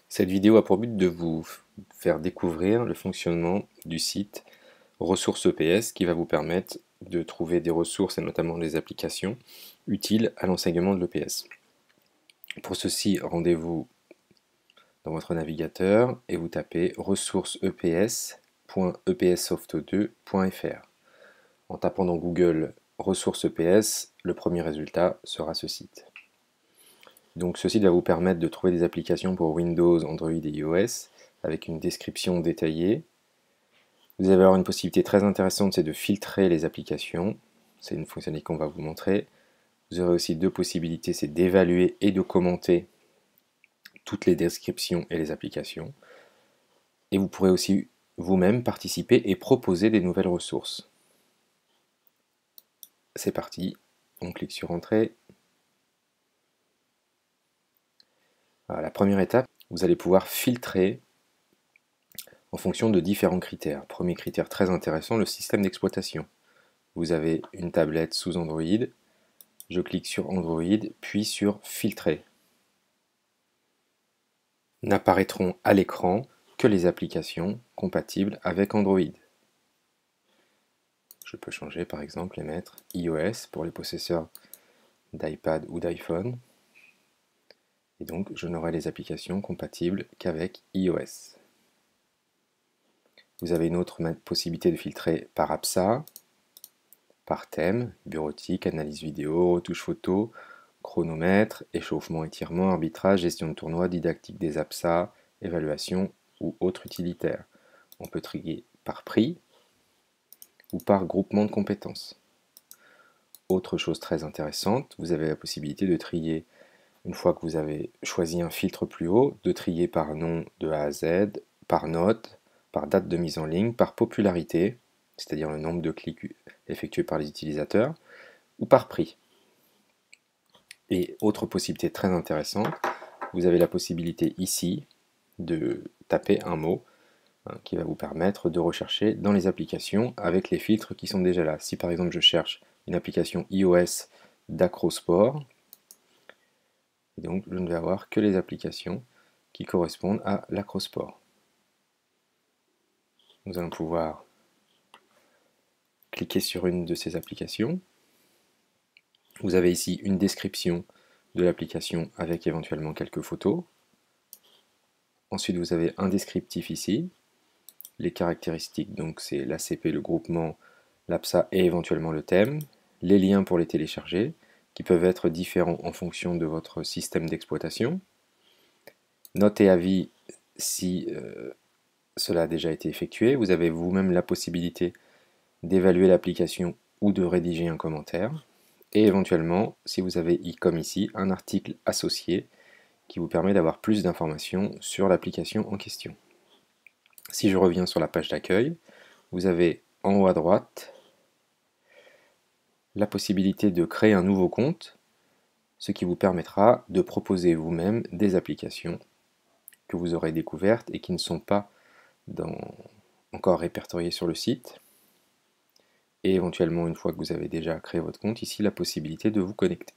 Cette vidéo a pour but de vous faire découvrir le fonctionnement du site Ressources EPS qui va vous permettre de trouver des ressources et notamment des applications utiles à l'enseignement de l'EPS. Pour ceci, rendez-vous dans votre navigateur et vous tapez ressourceseps.epssoft2.fr. En tapant dans Google ressources EPS, le premier résultat sera ce site. Donc ce site va vous permettre de trouver des applications pour Windows, Android et iOS avec une description détaillée. Vous allez avoir une possibilité très intéressante, c'est de filtrer les applications. C'est une fonctionnalité qu'on va vous montrer. Vous aurez aussi deux possibilités, c'est d'évaluer et de commenter toutes les descriptions et les applications. Et vous pourrez aussi vous-même participer et proposer des nouvelles ressources. C'est parti, on clique sur Entrée. Voilà, la première étape, vous allez pouvoir filtrer en fonction de différents critères. Premier critère très intéressant, le système d'exploitation. Vous avez une tablette sous Android, je clique sur Android, puis sur Filtrer. N'apparaîtront à l'écran que les applications compatibles avec Android. Je peux changer par exemple et mettre iOS pour les possesseurs d'iPad ou d'iPhone. Et donc je n'aurai les applications compatibles qu'avec iOS. Vous avez une autre possibilité de filtrer par APSA, par thème, bureautique, analyse vidéo, retouche photo, chronomètre, échauffement, étirement, arbitrage, gestion de tournoi, didactique des APSA, évaluation ou autre utilitaire. On peut trier par prix ou par groupement de compétences. Autre chose très intéressante, vous avez la possibilité de trier, une fois que vous avez choisi un filtre plus haut, de trier par nom de A à Z, par note, par date de mise en ligne, par popularité, c'est-à-dire le nombre de clics effectués par les utilisateurs, ou par prix. Et autre possibilité très intéressante, vous avez la possibilité ici de taper un mot qui va vous permettre de rechercher dans les applications avec les filtres qui sont déjà là. Si par exemple je cherche une application iOS d'acrosport, donc je ne vais avoir que les applications qui correspondent à l'acrosport. Nous allons pouvoir cliquer sur une de ces applications. Vous avez ici une description de l'application avec éventuellement quelques photos. Ensuite vous avez un descriptif ici. Les caractéristiques, donc c'est l'ACP, le groupement, l'APSA et éventuellement le thème. Les liens pour les télécharger, qui peuvent être différents en fonction de votre système d'exploitation. Notes et avis si cela a déjà été effectué. Vous avez vous-même la possibilité d'évaluer l'application ou de rédiger un commentaire. Et éventuellement, si vous avez comme ici, un article associé qui vous permet d'avoir plus d'informations sur l'application en question. Si je reviens sur la page d'accueil, vous avez en haut à droite la possibilité de créer un nouveau compte, ce qui vous permettra de proposer vous-même des applications que vous aurez découvertes et qui ne sont pas encore répertoriées sur le site. Et éventuellement, une fois que vous avez déjà créé votre compte, ici la possibilité de vous connecter.